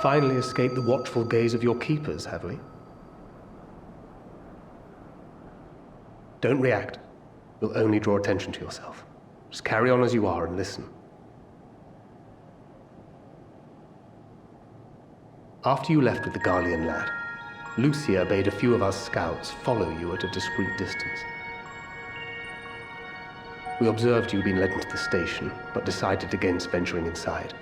finally escaped the watchful gaze of your keepers, have we? Don't react. You'll only draw attention to yourself. Just carry on as you are and listen. After you left with the Garlean lad, Lucia bade a few of us scouts follow you at a discreet distance. We observed you being led into the station, but decided against venturing inside.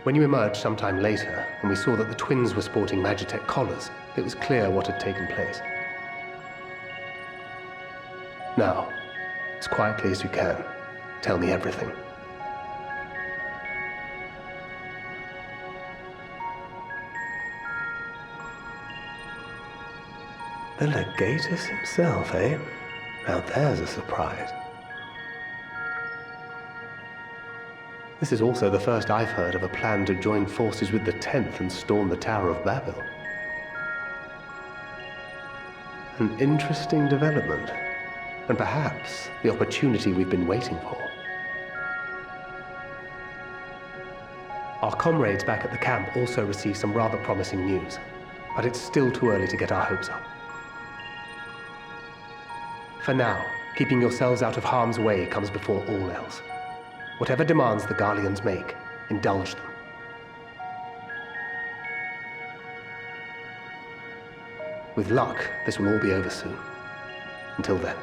When you emerged sometime later, and we saw that the twins were sporting Magitech collars, it was clear what had taken place. Now, as quietly as you can, tell me everything. The Legatus himself, eh? Now there's a surprise. This is also the first I've heard of a plan to join forces with the 10th and storm the Tower of Babel. An interesting development, and perhaps the opportunity we've been waiting for. Our comrades back at the camp also received some rather promising news, but it's still too early to get our hopes up. For now, keeping yourselves out of harm's way comes before all else. Whatever demands the Garleans make, indulge them. With luck, this will all be over soon. Until then.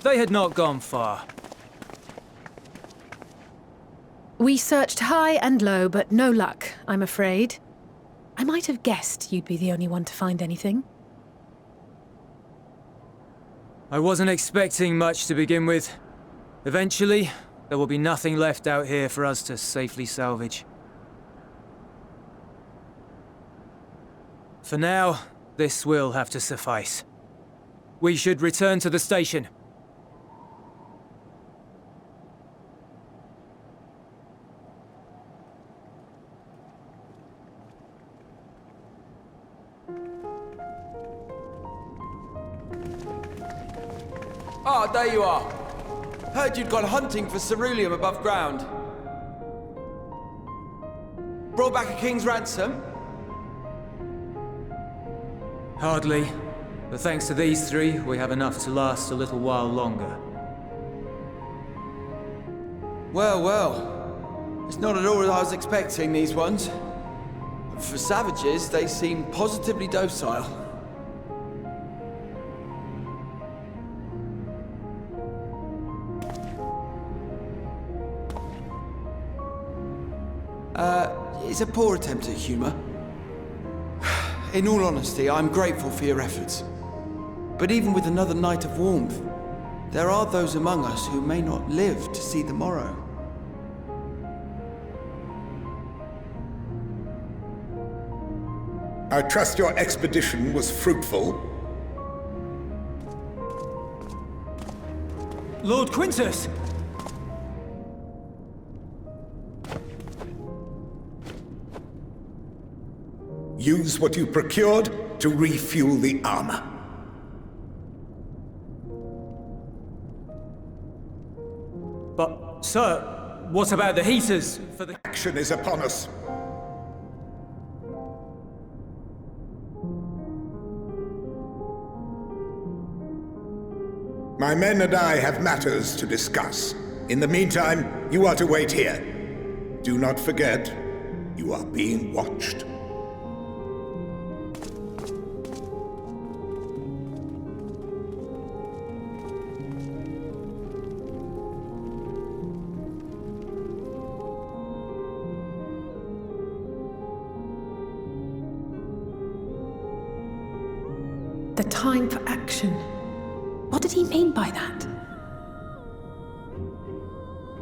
They had not gone far. We searched high and low, but no luck, I'm afraid. I might have guessed you'd be the only one to find anything. I wasn't expecting much to begin with. Eventually, there will be nothing left out here for us to safely salvage. For now, this will have to suffice. We should return to the station. Ah, there you are. Heard you'd gone hunting for ceruleum above ground. Brought back a king's ransom? Hardly. But thanks to these three, we have enough to last a little while longer. Well, well. It's not at all as I was expecting, these ones. For savages, they seem positively docile. It's a poor attempt at humor. In all honesty, I'm grateful for your efforts. But even with another night of warmth, there are those among us who may not live to see the morrow. I trust your expedition was fruitful. Lord Quintus! Use what you procured to refuel the armor. But, sir, what about the heaters for the... Action is upon us. My men and I have matters to discuss. In the meantime, you are to wait here. Do not forget, you are being watched. The time for action. What did he mean by that?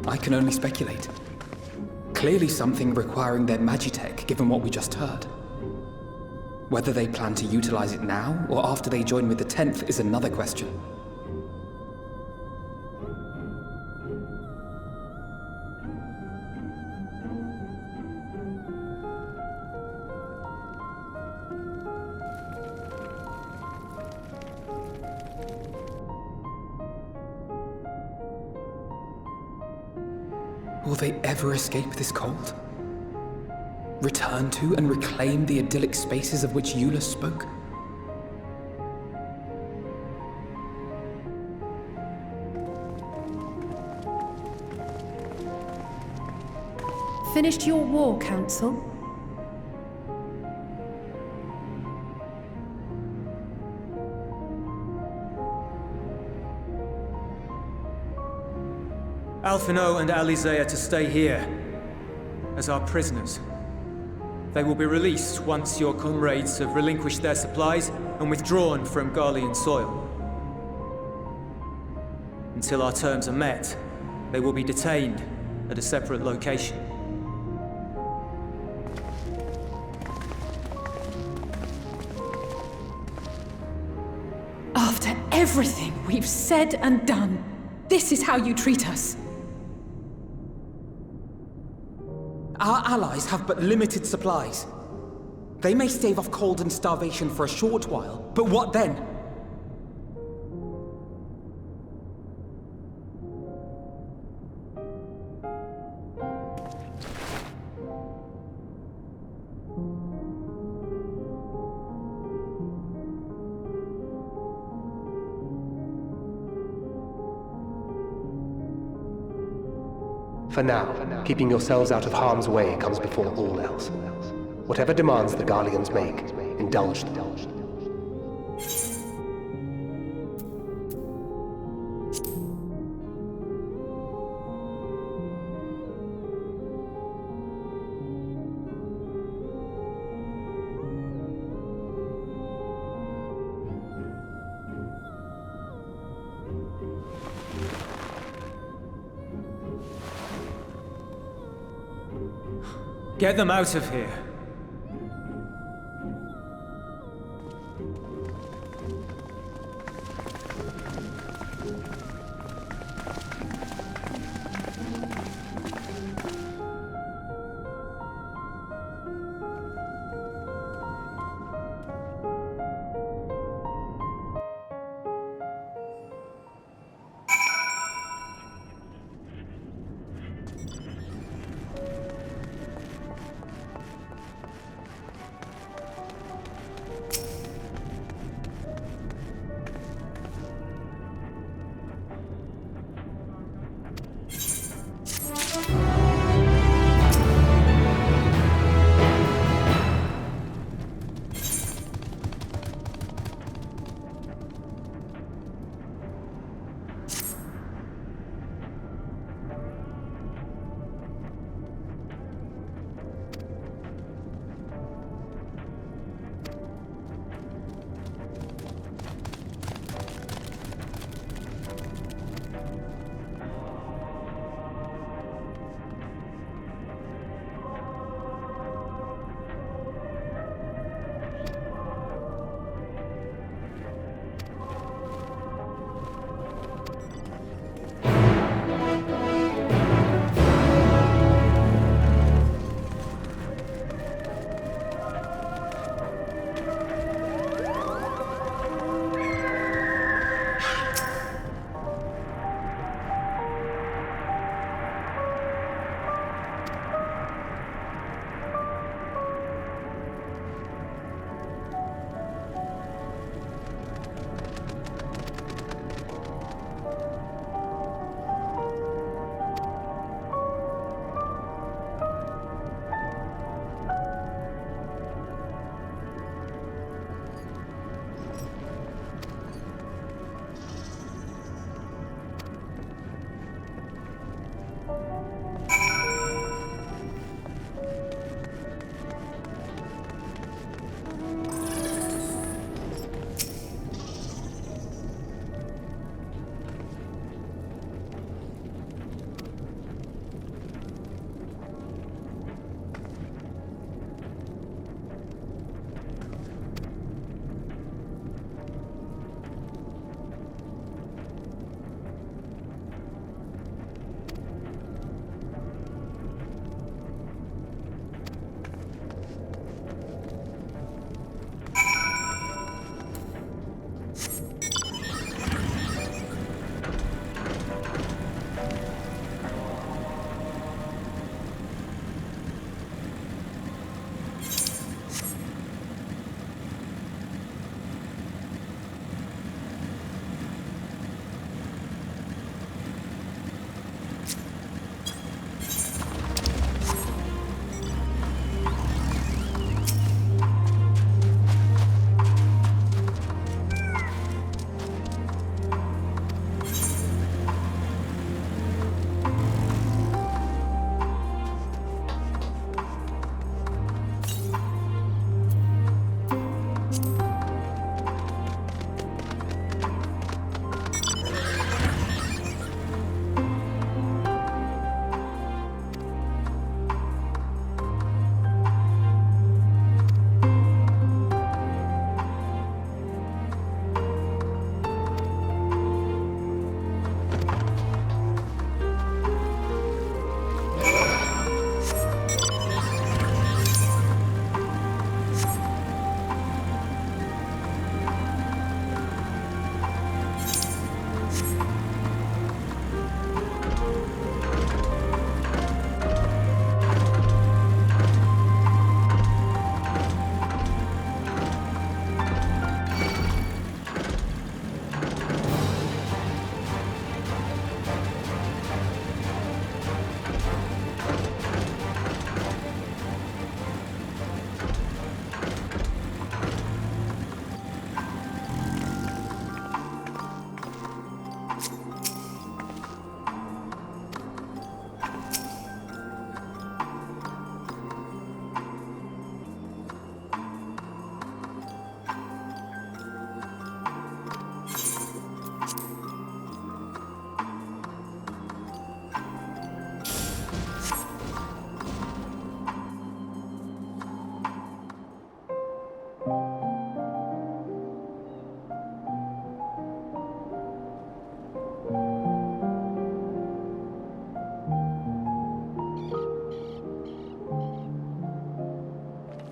I can only speculate. Clearly something requiring their magitech, given what we just heard. Whether they plan to utilize it now, or after they join with the 10th, is another question. Will they ever escape this cold? Return to and reclaim the idyllic spaces of which Eula spoke? Finished your war, Council? Alphino and Alizé are to stay here, as our prisoners. They will be released once your comrades have relinquished their supplies and withdrawn from Garlean soil. Until our terms are met, they will be detained at a separate location. After everything we've said and done, this is how you treat us. Our allies have but limited supplies. They may stave off cold and starvation for a short while, but what then? For now, keeping yourselves out of harm's way comes before all else. Whatever demands the Garleans make, indulge them. Get them out of here.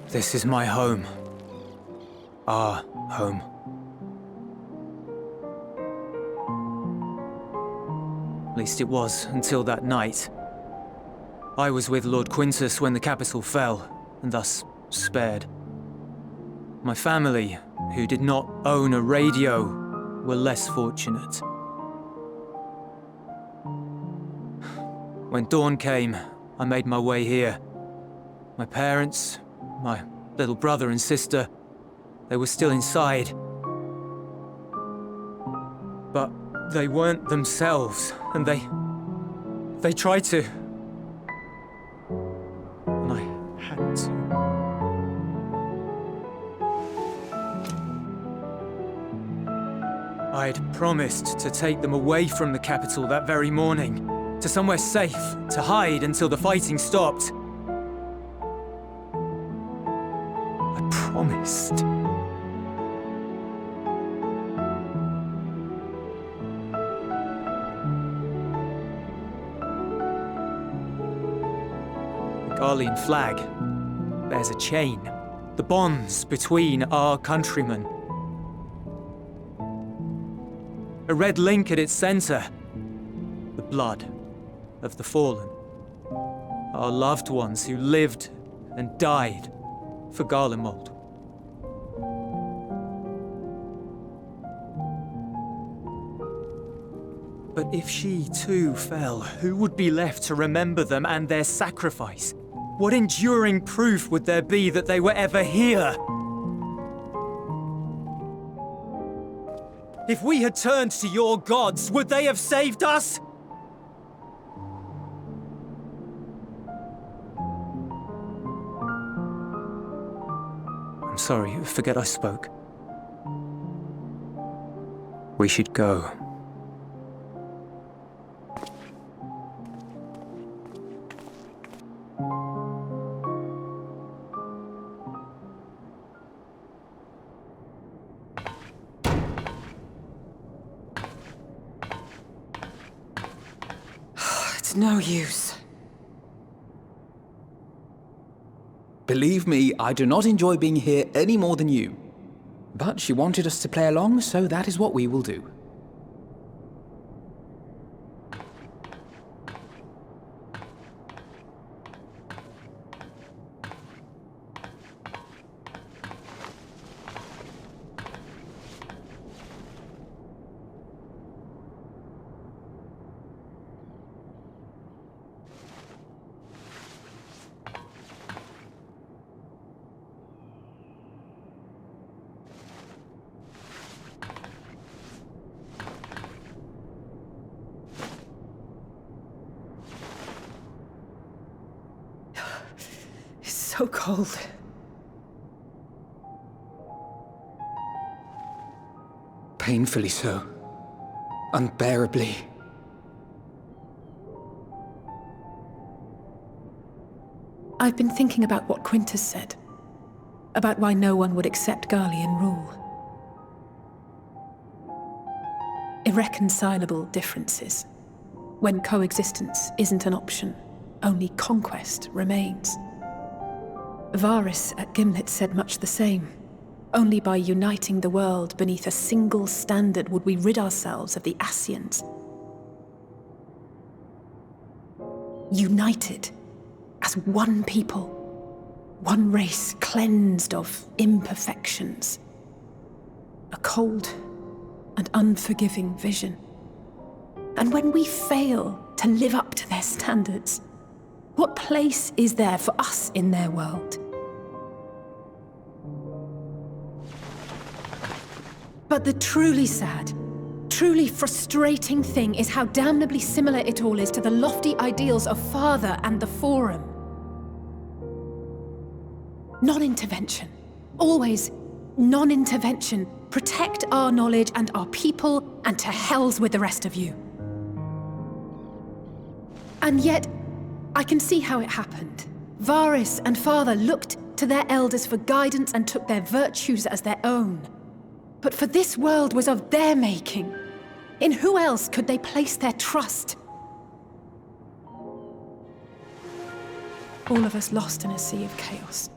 This is my home. Our home. At least it was, until that night. I was with Lord Quintus when the capital fell, and thus spared. My family, who did not own a radio, were less fortunate. When dawn came, I made my way here. My parents, my little brother and sister, they were still inside. But they weren't themselves, and they tried to. And I had to. I'd promised to take them away from the capital that very morning, to somewhere safe, to hide until the fighting stopped. I promised. The Garlean flag bears a chain, the bonds between our countrymen. A red link at its center, the blood of the fallen. Our loved ones who lived and died for Garlemald. But if she too fell, who would be left to remember them and their sacrifice? What enduring proof would there be that they were ever here? If we had turned to your gods, would they have saved us? I'm sorry, forget I spoke. We should go. It's no use. Believe me, I do not enjoy being here any more than you. But she wanted us to play along, so that is what we will do. So cold. Painfully so. Unbearably. I've been thinking about what Quintus said. About why no one would accept Garlean rule. Irreconcilable differences. When coexistence isn't an option, only conquest remains. Varys at Gimlet said much the same. Only by uniting the world beneath a single standard would we rid ourselves of the Ascians. United as one people, one race cleansed of imperfections. A cold and unforgiving vision. And when we fail to live up to their standards, what place is there for us in their world? But the truly sad, truly frustrating thing is how damnably similar it all is to the lofty ideals of Father and the Forum. Non-intervention. Always non-intervention. Protect our knowledge and our people, and to hells with the rest of you. And yet, I can see how it happened. Varys and Father looked to their elders for guidance and took their virtues as their own. But for this world was of their making. In who else could they place their trust? All of us lost in a sea of chaos.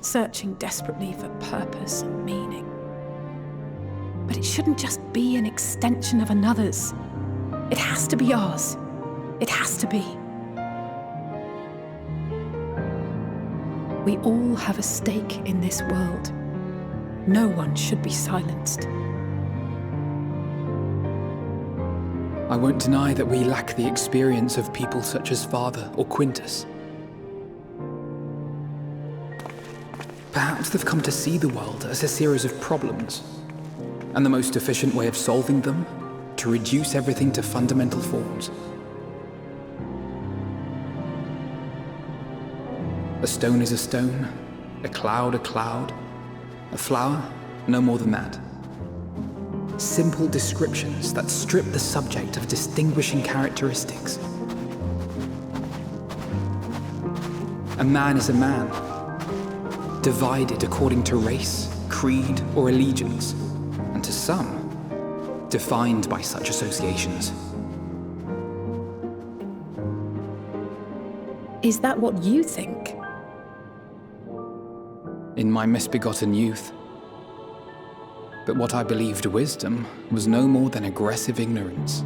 searching desperately for purpose and meaning. But it shouldn't just be an extension of another's. It has to be ours. It has to be. We all have a stake in this world. No one should be silenced. I won't deny that we lack the experience of people such as Father or Quintus. Perhaps they've come to see the world as a series of problems, and the most efficient way of solving them, to reduce everything to fundamental forms. A stone is a stone, a cloud, a flower, no more than that. Simple descriptions that strip the subject of distinguishing characteristics. A man is a man, divided according to race, creed, or allegiance, and to some, defined by such associations. Is that what you think? In my misbegotten youth. But what I believed wisdom was no more than aggressive ignorance.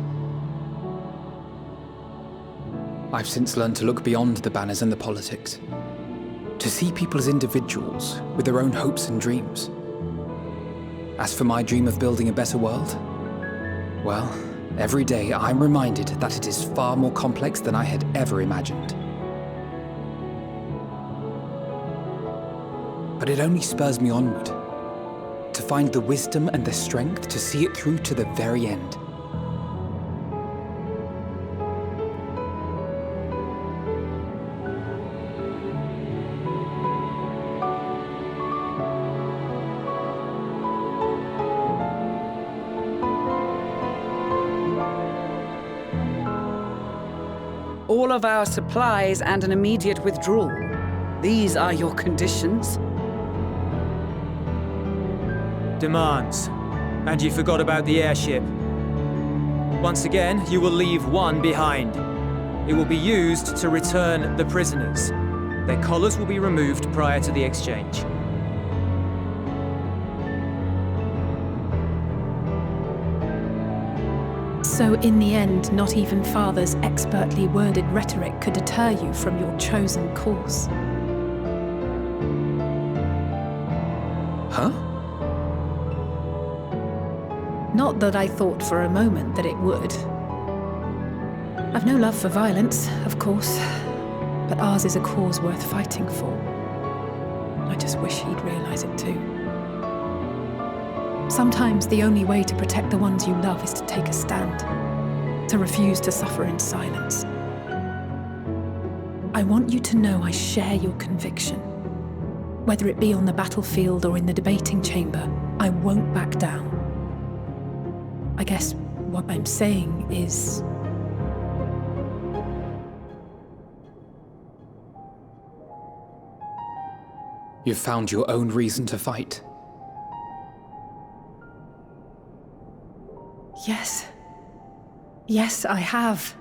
I've since learned to look beyond the banners and the politics, to see people as individuals with their own hopes and dreams. As for my dream of building a better world, well, every day I'm reminded that it is far more complex than I had ever imagined. But it only spurs me onward, to find the wisdom and the strength to see it through to the very end. All of our supplies and an immediate withdrawal. These are your conditions? Demands. And you forgot about the airship. Once again, you will leave one behind. It will be used to return the prisoners. Their collars will be removed prior to the exchange. So in the end, not even Father's expertly worded rhetoric could deter you from your chosen course. Huh? Not that I thought for a moment that it would. I've no love for violence, of course, but ours is a cause worth fighting for. I just wish he'd realize it too. Sometimes the only way to protect the ones you love is to take a stand, to refuse to suffer in silence. I want you to know I share your conviction. Whether it be on the battlefield or in the debating chamber, I won't back down. I guess what I'm saying is... You've found your own reason to fight. Yes. Yes, I have.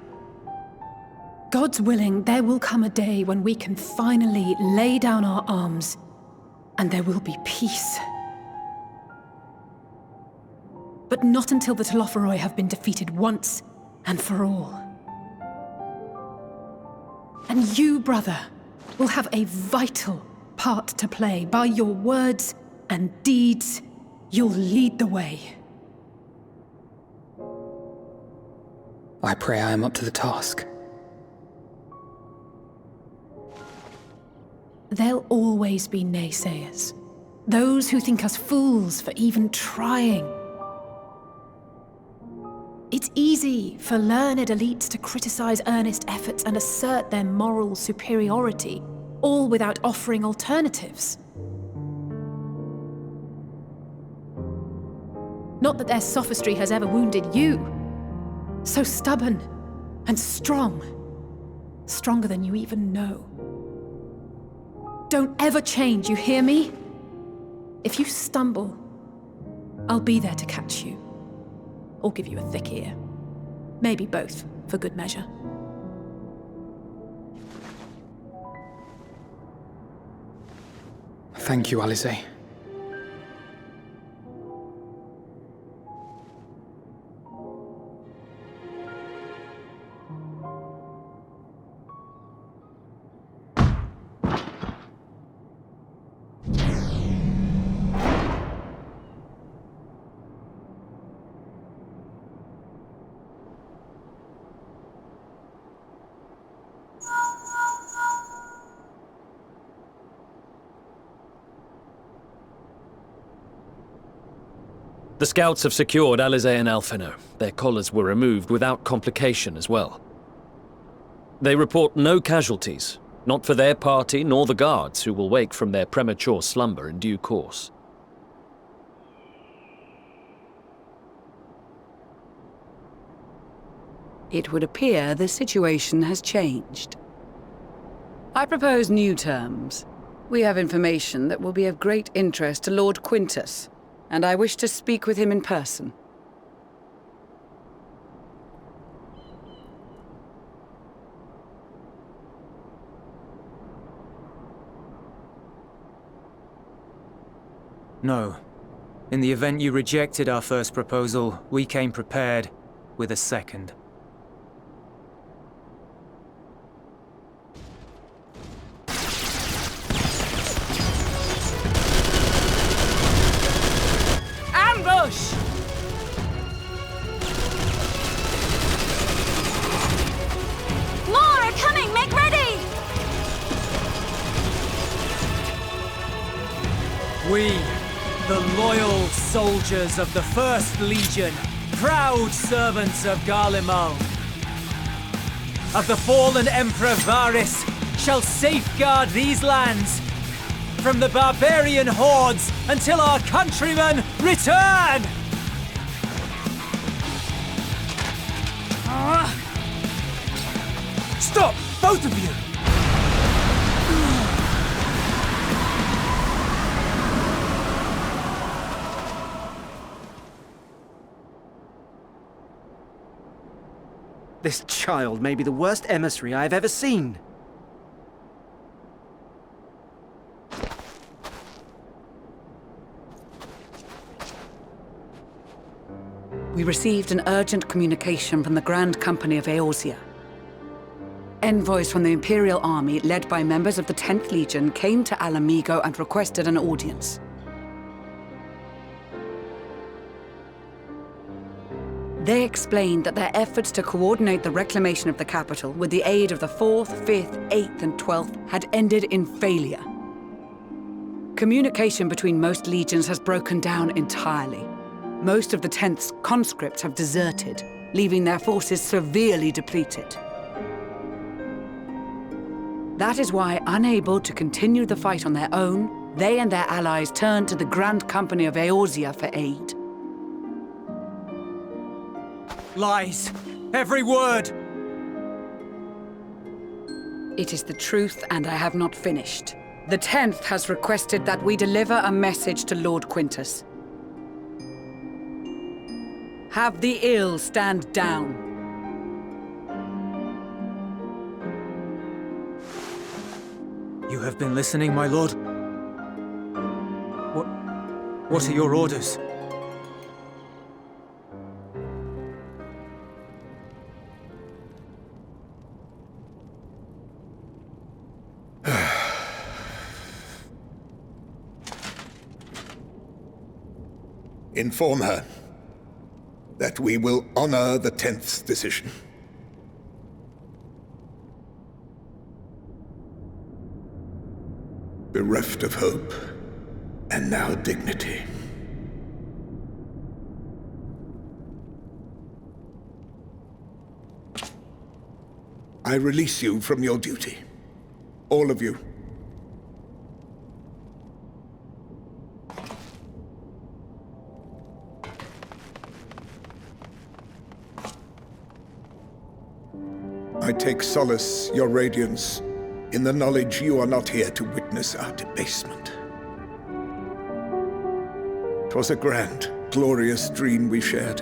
God's willing, there will come a day when we can finally lay down our arms, and there will be peace. But not until the Telophoroi have been defeated once and for all. And you, brother, will have a vital part to play. By your words and deeds, you'll lead the way. I pray I am up to the task. There'll always be naysayers. Those who think us fools for even trying. It's easy for learned elites to criticize earnest efforts and assert their moral superiority, all without offering alternatives. Not that their sophistry has ever wounded you. So stubborn and strong. Stronger than you even know. Don't ever change, you hear me? If you stumble, I'll be there to catch you. Or give you a thick ear. Maybe both, for good measure. Thank you, Alizé. The scouts have secured Alizé and Alphino. Their collars were removed without complication as well. They report no casualties, not for their party nor the guards, who will wake from their premature slumber in due course. It would appear the situation has changed. I propose new terms. We have information that will be of great interest to Lord Quintus, and I wish to speak with him in person. No. In the event you rejected our first proposal, we came prepared with a second. Ambush! More are coming! Make ready! We, the loyal soldiers of the First Legion, proud servants of Garlemald, of the fallen Emperor Varys, shall safeguard these lands from the barbarian hordes until our countrymen return! Stop, both of you! This child may be the worst emissary I have ever seen. We received an urgent communication from the Grand Company of Eorzea. Envoys from the Imperial Army, led by members of the 10th Legion, came to Alamigo and requested an audience. They explained that their efforts to coordinate the reclamation of the capital with the aid of the 4th, 5th, 8th, and 12th had ended in failure. Communication between most legions has broken down entirely. Most of the 10th's conscripts have deserted, leaving their forces severely depleted. That is why, unable to continue the fight on their own, they and their allies turned to the Grand Company of Eorzea for aid. Lies! Every word! It is the truth, and I have not finished. The 10th has requested that we deliver a message to Lord Quintus. Have the ill stand down. You have been listening, my lord? What are your orders? Inform her that we will honor the 10th's decision. Bereft of hope, and now dignity. I release you from your duty. All of you. I take solace, your radiance, in the knowledge you are not here to witness our debasement. 'Twas a grand, glorious dream we shared.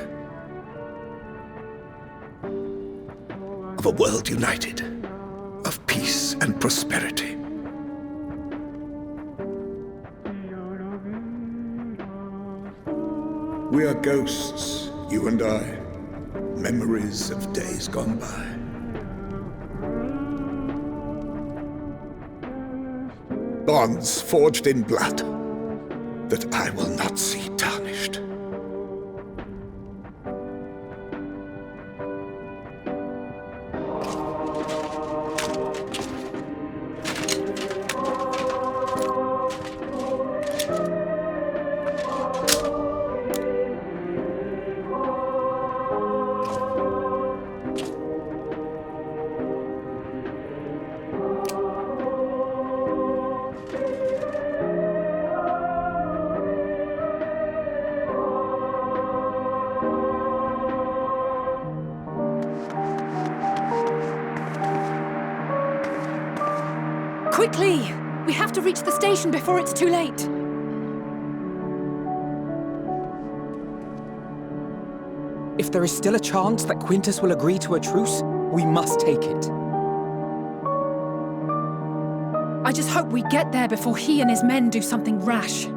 Of a world united, of peace and prosperity. We are ghosts, you and I. Memories of days gone by. Bonds forged in blood that I will not see tarnished. Quickly! We have to reach the station before it's too late. If there is still a chance that Quintus will agree to a truce, we must take it. I just hope we get there before he and his men do something rash.